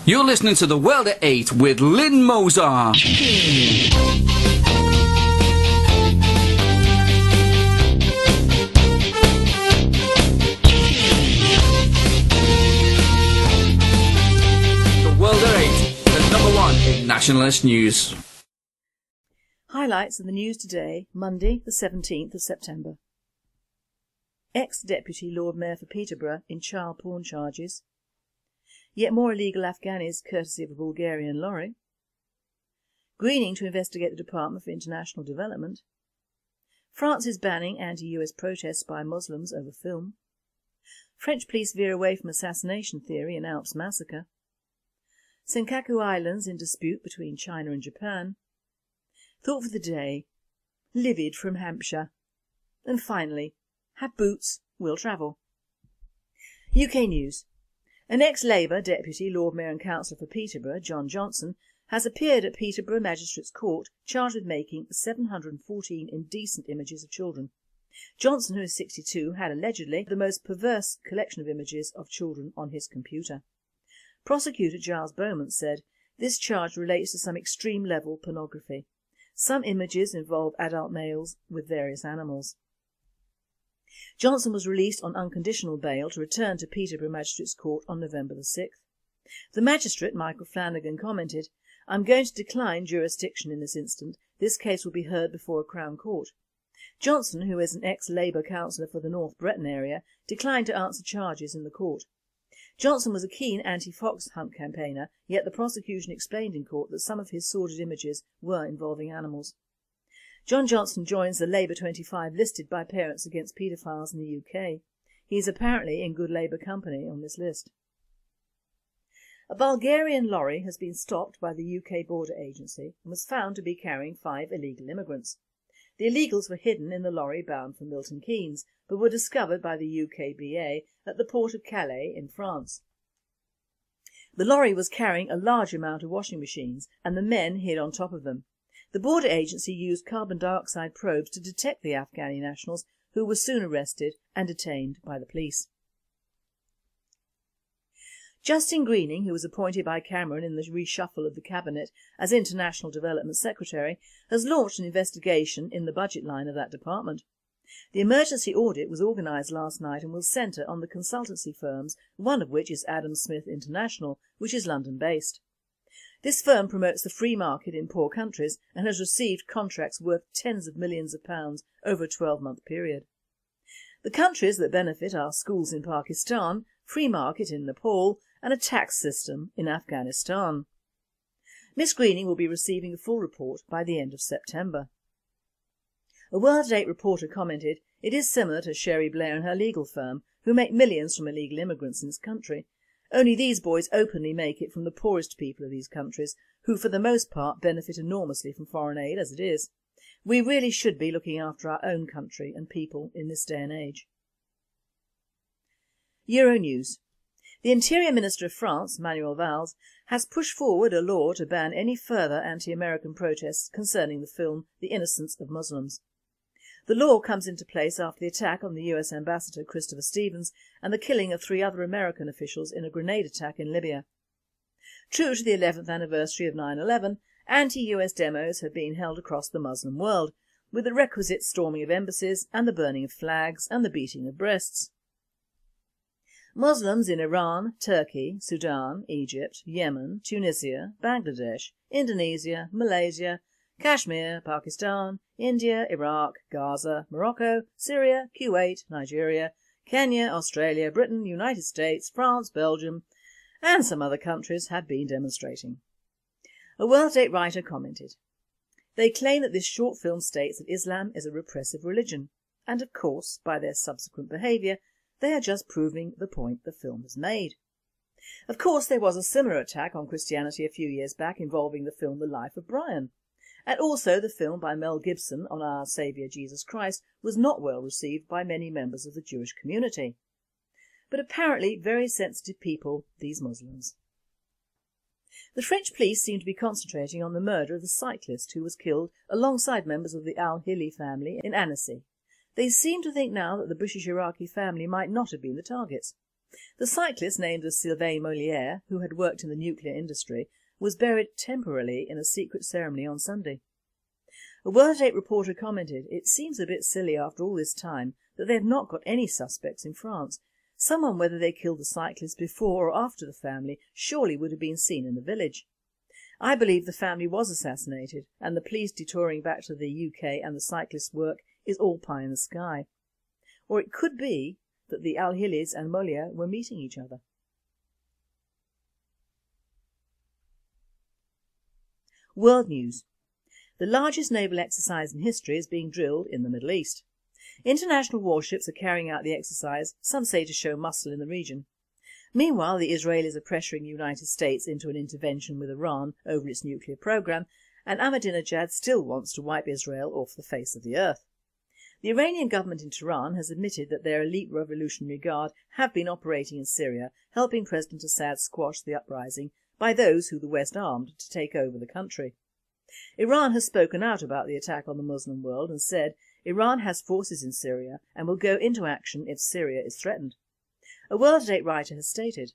You're listening to The World at 8 with Lynn Moser. The World at 8, the number one in nationalist news. Highlights of the news today, Monday the 17th of September. Ex-Deputy Lord Mayor for Peterborough in child porn charges. Yet more illegal Afghanis courtesy of a Bulgarian lorry. Greening to investigate the Department for International Development. France is banning anti-US protests by Muslims over film. French police veer away from assassination theory in Alps massacre. Senkaku Islands in dispute between China and Japan. Thought for the day, livid from Hampshire. And finally, have boots, will travel. UK news. An ex-Labour Deputy Lord Mayor and Councillor for Peterborough, John Johnson, has appeared at Peterborough Magistrates Court charged with making 714 indecent images of children. Johnson, who is 62, had allegedly the most perverse collection of images of children on his computer. Prosecutor Giles Beaumont said this charge relates to some extreme level pornography. Some images involve adult males with various animals. Johnson was released on unconditional bail to return to Peterborough Magistrates Court on November the 6th. The magistrate, Michael Flanagan, commented, "I'm going to decline jurisdiction in this instant. This case will be heard before a Crown Court." Johnson, who is an ex-Labour councillor for the North Breton area, declined to answer charges in the court. Johnson was a keen anti-fox hunt campaigner, yet the prosecution explained in court that some of his sordid images were involving animals. John Johnson joins the Labour 25 listed by Parents Against Paedophiles in the UK. He is apparently in good Labour company on this list. A Bulgarian lorry has been stopped by the UK Border Agency and was found to be carrying 5 illegal immigrants. The illegals were hidden in the lorry bound for Milton Keynes, but were discovered by the UKBA at the port of Calais in France. The lorry was carrying a large amount of washing machines and the men hid on top of them. The border agency used carbon dioxide probes to detect the Afghani nationals, who were soon arrested and detained by the police. Justin Greening, who was appointed by Cameron in the reshuffle of the Cabinet as International Development Secretary, has launched an investigation in the budget line of that department. The emergency audit was organised last night and will centre on the consultancy firms, one of which is Adam Smith International, which is London-based. This firm promotes the free market in poor countries and has received contracts worth tens of millions of pounds over a 12-month period. The countries that benefit are schools in Pakistan, free market in Nepal and a tax system in Afghanistan. Miss Greening will be receiving a full report by the end of September. A World at 8 reporter commented, "It is similar to Sherry Blair and her legal firm, who make millions from illegal immigrants in this country. Only these boys openly make it from the poorest people of these countries, who for the most part benefit enormously from foreign aid as it is. We really should be looking after our own country and people in this day and age." Euronews. The Interior Minister of France, Manuel Valls, has pushed forward a law to ban any further anti-American protests concerning the film The Innocence of Muslims. The law comes into place after the attack on the US Ambassador Christopher Stevens and the killing of 3 other American officials in a grenade attack in Libya. True to the 11th anniversary of 9/11, anti-US demos have been held across the Muslim world, with the requisite storming of embassies and the burning of flags and the beating of breasts. Muslims in Iran, Turkey, Sudan, Egypt, Yemen, Tunisia, Bangladesh, Indonesia, Malaysia, Kashmir, Pakistan, India, Iraq, Gaza, Morocco, Syria, Kuwait, Nigeria, Kenya, Australia, Britain, United States, France, Belgium and some other countries have been demonstrating. A World at 8 writer commented, "They claim that this short film states that Islam is a repressive religion, and of course, by their subsequent behaviour, they are just proving the point the film has made. Of course, there was a similar attack on Christianity a few years back involving the film The Life of Brian. And also the film by Mel Gibson on our Saviour Jesus Christ was not well received by many members of the Jewish community. But apparently very sensitive people, these Muslims." The French police seem to be concentrating on the murder of the cyclist who was killed alongside members of the Al-Hili family in Annecy. They seem to think now that the British Iraqi family might not have been the targets. The cyclist named as Sylvain Molière, who had worked in the nuclear industry, was buried temporarily in a secret ceremony on Sunday. A World Date reporter commented, "It seems a bit silly after all this time that they have not got any suspects in France. Someone, whether they killed the cyclist before or after the family, surely would have been seen in the village. I believe the family was assassinated and the police detouring back to the UK and the cyclist's work is all pie in the sky. Or it could be that the Al-Hilis and Molière were meeting each other." World news. The largest naval exercise in history is being drilled in the Middle East. International warships are carrying out the exercise, some say to show muscle in the region. Meanwhile, the Israelis are pressuring the United States into an intervention with Iran over its nuclear programme, and Ahmadinejad still wants to wipe Israel off the face of the earth. The Iranian government in Tehran has admitted that their elite Revolutionary Guard have been operating in Syria, helping President Assad squash the uprising by those who the West armed to take over the country. Iran has spoken out about the attack on the Muslim world and said Iran has forces in Syria and will go into action if Syria is threatened. A World Date writer has stated,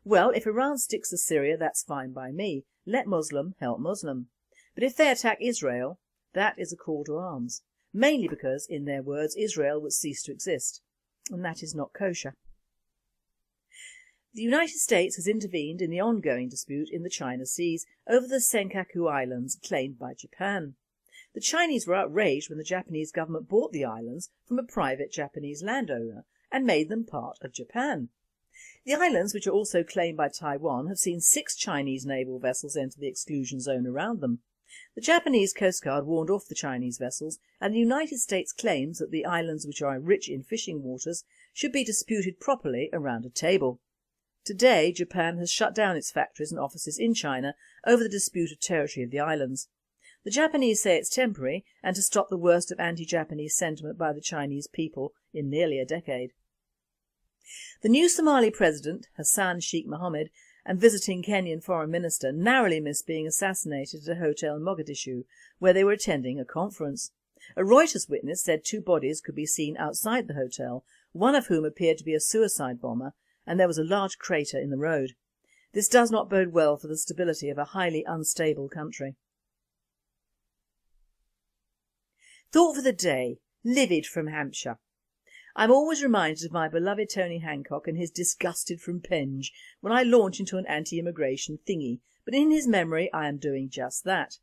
"Well, if Iran sticks to Syria, that's fine by me. Let Muslim help Muslim. But if they attack Israel, that is a call to arms. Mainly because, in their words, Israel would cease to exist. And that is not kosher." The United States has intervened in the ongoing dispute in the China Seas over the Senkaku Islands claimed by Japan. The Chinese were outraged when the Japanese government bought the islands from a private Japanese landowner and made them part of Japan. The islands, which are also claimed by Taiwan, have seen 6 Chinese naval vessels enter the exclusion zone around them. The Japanese Coast Guard warned off the Chinese vessels, and the United States claims that the islands, which are rich in fishing waters, should be disputed properly around a table. Today, Japan has shut down its factories and offices in China over the disputed territory of the islands. The Japanese say it's temporary and to stop the worst of anti-Japanese sentiment by the Chinese people in nearly a decade. The new Somali president, Hassan Sheikh Mohammed, and visiting Kenyan foreign minister narrowly missed being assassinated at a hotel in Mogadishu, where they were attending a conference. A Reuters witness said 2 bodies could be seen outside the hotel, one of whom appeared to be a suicide bomber, and there was a large crater in the road. This does not bode well for the stability of a highly unstable country. Thought for the day. Livid from Hampshire. I'm always reminded of my beloved Tony Hancock and his disgusted from Penge when I launch into an anti-immigration thingy, but in his memory I am doing just that.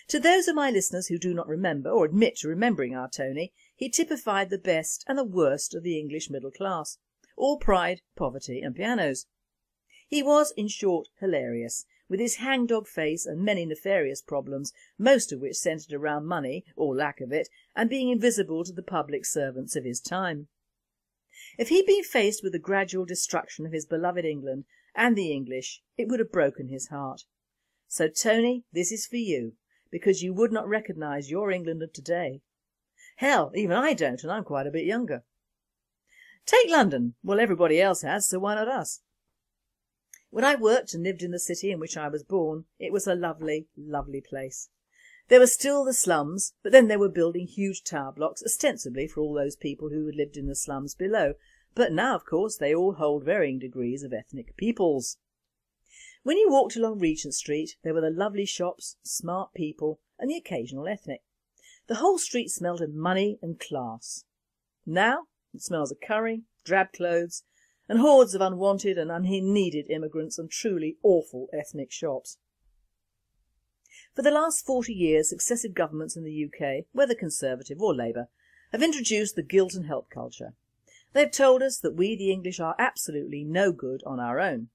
To those of my listeners who do not remember or admit to remembering our Tony, he typified the best and the worst of the English middle class. All pride, poverty and pianos. He was, in short, hilarious, with his hangdog face and many nefarious problems, most of which centred around money, or lack of it, and being invisible to the public servants of his time. If he'd been faced with the gradual destruction of his beloved England and the English, it would have broken his heart. So, Tony, this is for you, because you would not recognise your England of today. Hell, even I don't, and I'm quite a bit younger. Take London. Well, everybody else has, so why not us? When I worked and lived in the city in which I was born, it was a lovely, lovely place. There were still the slums, but then they were building huge tower blocks, ostensibly for all those people who had lived in the slums below. But now, of course, they all hold varying degrees of ethnic peoples. When you walked along Regent Street, there were the lovely shops, smart people, and the occasional ethnic. The whole street smelled of money and class. Now it smells of curry, drab clothes, and hordes of unwanted and unneeded immigrants and truly awful ethnic shops. For the last 40 years, successive governments in the UK, whether Conservative or Labour, have introduced the guilt and help culture. They have told us that we, the English, are absolutely no good on our own.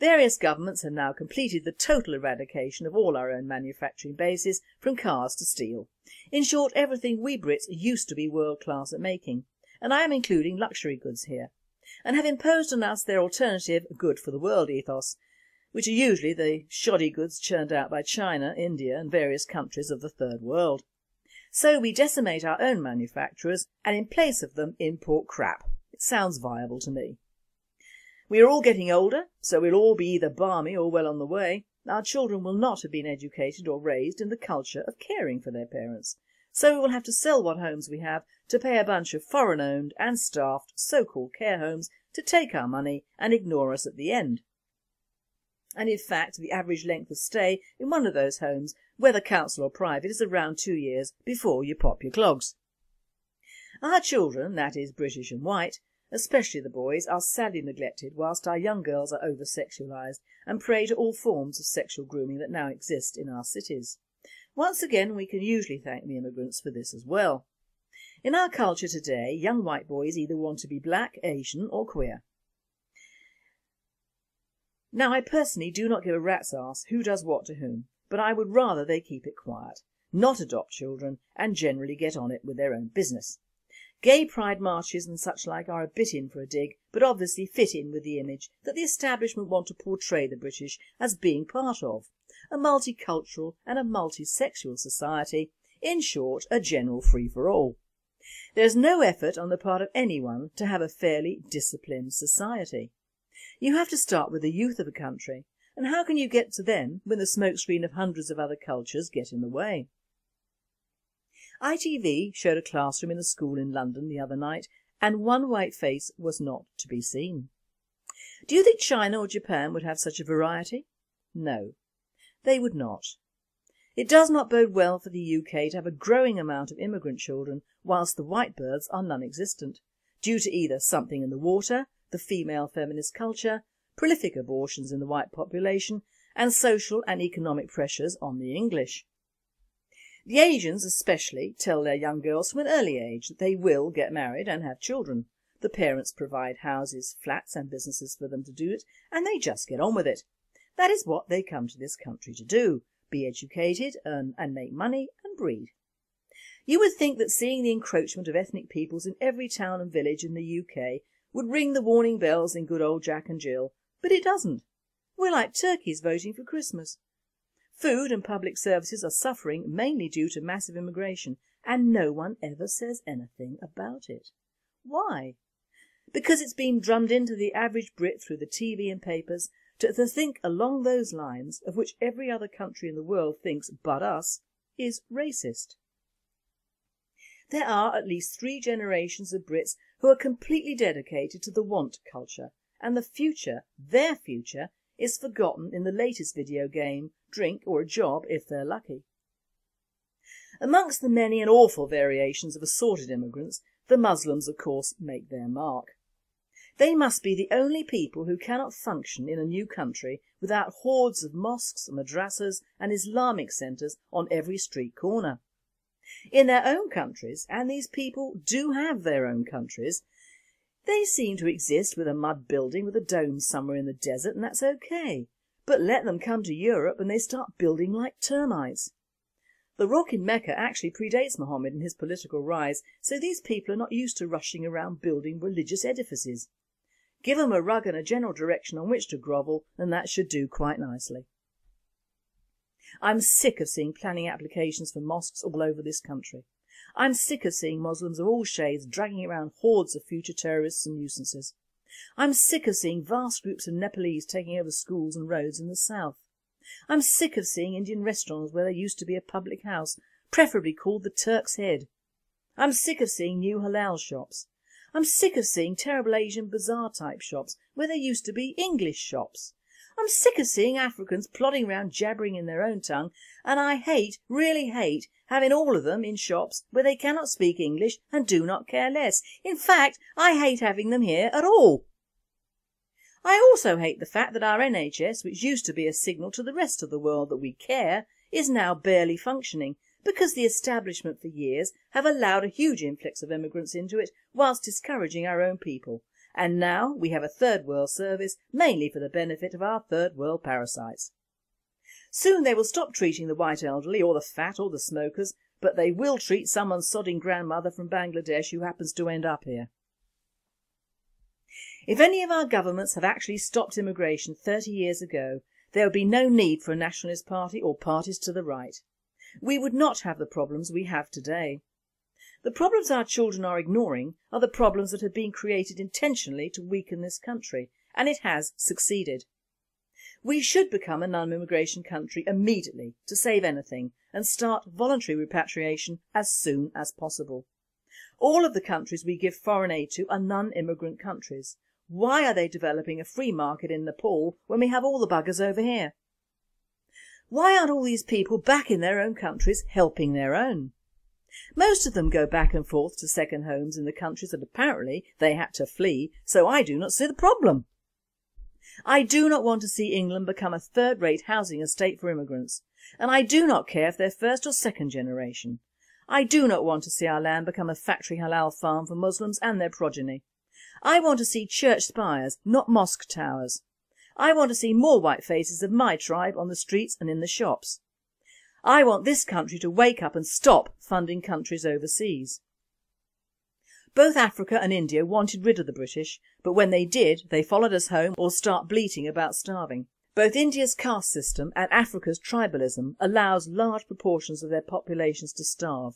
Various governments have now completed the total eradication of all our own manufacturing bases, from cars to steel. In short, everything we Brits used to be world class at making, and I am including luxury goods here, and have imposed on us their alternative good for the world ethos, which are usually the shoddy goods churned out by China, India and various countries of the third world. So we decimate our own manufacturers and in place of them import crap. It sounds viable to me. We are all getting older, so we'll all be either balmy or well on the way. Our children will not have been educated or raised in the culture of caring for their parents, so we will have to sell what homes we have to pay a bunch of foreign-owned and staffed so-called care homes to take our money and ignore us at the end. And in fact, the average length of stay in one of those homes, whether council or private, is around 2 years before you pop your clogs. Our children, that is British and white, especially the boys, are sadly neglected, whilst our young girls are over-sexualised and prey to all forms of sexual grooming that now exist in our cities. Once again, we can usually thank the immigrants for this as well. In our culture today, young white boys either want to be black, Asian or queer. Now, I personally do not give a rat's arse who does what to whom, but I would rather they keep it quiet, not adopt children and generally get on it with their own business. Gay pride marches and such like are a bit in for a dig, but obviously fit in with the image that the establishment want to portray the British as being part of, a multicultural and a multi-sexual society, in short, a general free-for-all. There is no effort on the part of anyone to have a fairly disciplined society. You have to start with the youth of a country, and how can you get to them when the smokescreen of hundreds of other cultures get in the way? ITV showed a classroom in a school in London the other night, and one white face was not to be seen. Do you think China or Japan would have such a variety? No, they would not. It does not bode well for the UK to have a growing amount of immigrant children whilst the white births are non-existent, due to either something in the water, the female feminist culture, prolific abortions in the white population, and social and economic pressures on the English. The Asians especially tell their young girls from an early age that they will get married and have children. The parents provide houses, flats and businesses for them to do it, and they just get on with it. That is what they come to this country to do, be educated, earn and make money and breed. You would think that seeing the encroachment of ethnic peoples in every town and village in the UK would ring the warning bells in good old Jack and Jill, but it doesn't. We're like turkeys voting for Christmas. Food and public services are suffering mainly due to massive immigration, and no one ever says anything about it. Why? Because it's been drummed into the average Brit through the TV and papers to think along those lines, of which every other country in the world thinks but us, is racist. There are at least 3 generations of Brits who are completely dedicated to the want culture, and the future, their future, is forgotten in the latest video game, drink or a job if they're lucky. Amongst the many and awful variations of assorted immigrants, the Muslims of course make their mark. They must be the only people who cannot function in a new country without hordes of mosques, madrasas and Islamic centres on every street corner. In their own countries, and these people do have their own countries, they seem to exist with a mud building with a dome somewhere in the desert, and that's okay. But let them come to Europe and they start building like termites. The rock in Mecca actually predates Muhammad in his political rise, so these people are not used to rushing around building religious edifices. Give them a rug and a general direction on which to grovel, and that should do quite nicely. I'm sick of seeing planning applications for mosques all over this country. I'm sick of seeing Muslims of all shades dragging around hordes of future terrorists and nuisances. I'm sick of seeing vast groups of Nepalese taking over schools and roads in the south. I'm sick of seeing Indian restaurants where there used to be a public house, preferably called the Turk's Head. I'm sick of seeing new halal shops. I'm sick of seeing terrible Asian bazaar type shops where there used to be English shops. I'm sick of seeing Africans plodding around jabbering in their own tongue, and I hate, really hate, having all of them in shops where they cannot speak English and do not care less. In fact, I hate having them here at all. I also hate the fact that our NHS, which used to be a signal to the rest of the world that we care, is now barely functioning, because the establishment for years have allowed a huge influx of immigrants into it whilst discouraging our own people. And now we have a third world service mainly for the benefit of our third world parasites. Soon they will stop treating the white elderly or the fat or the smokers, but they will treat some unsodding grandmother from Bangladesh who happens to end up here. If any of our governments had actually stopped immigration 30 years ago, there would be no need for a nationalist party or parties to the right. We would not have the problems we have today. The problems our children are ignoring are the problems that have been created intentionally to weaken this country, and it has succeeded. We should become a non-immigration country immediately to save anything and start voluntary repatriation as soon as possible. All of the countries we give foreign aid to are non-immigrant countries. Why are they developing a free market in Nepal when we have all the buggers over here? Why aren't all these people back in their own countries helping their own? Most of them go back and forth to second homes in the countries that apparently they had to flee, so I do not see the problem. I do not want to see England become a third-rate housing estate for immigrants, and I do not care if they're first or second generation. I do not want to see our land become a factory halal farm for Muslims and their progeny. I want to see church spires, not mosque towers. I want to see more white faces of my tribe on the streets and in the shops. I want this country to wake up and stop funding countries overseas. Both Africa and India wanted rid of the British, but when they did, they followed us home or start bleating about starving. Both India's caste system and Africa's tribalism allows large proportions of their populations to starve,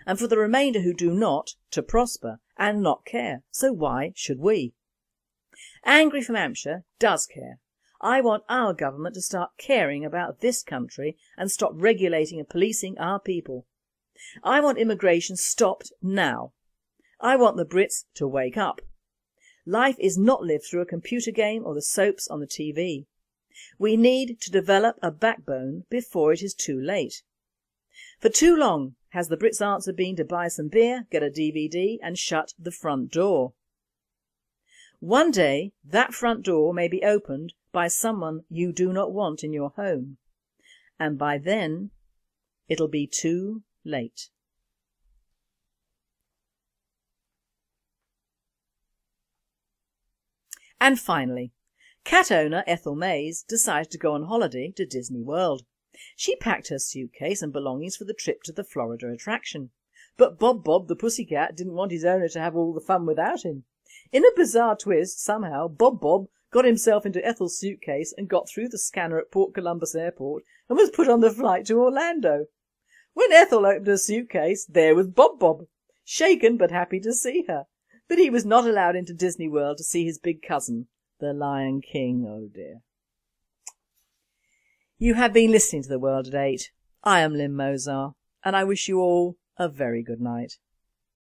and for the remainder who do not, to prosper and not care. So why should we? Angry from Hampshire does care. I want our government to start caring about this country and stop regulating and policing our people. I want immigration stopped now. I want the Brits to wake up. Life is not lived through a computer game or the soaps on the TV. We need to develop a backbone before it is too late. For too long has the Brits' answer been to buy some beer, get a DVD and shut the front door. One day that front door may be opened by someone you do not want in your home, and by then it'll be too late. And finally, cat owner Ethel Mays decided to go on holiday to Disney World. She packed her suitcase and belongings for the trip to the Florida attraction. But Bob the pussycat didn't want his owner to have all the fun without him. In a bizarre twist, somehow Bob got himself into Ethel's suitcase and got through the scanner at Port Columbus Airport and was put on the flight to Orlando. When Ethel opened her suitcase, there was Bob, shaken but happy to see her. But he was not allowed into Disney World to see his big cousin, the Lion King. Oh dear. You have been listening to The World at 8. I am Lynn Mozar, and I wish you all a very good night.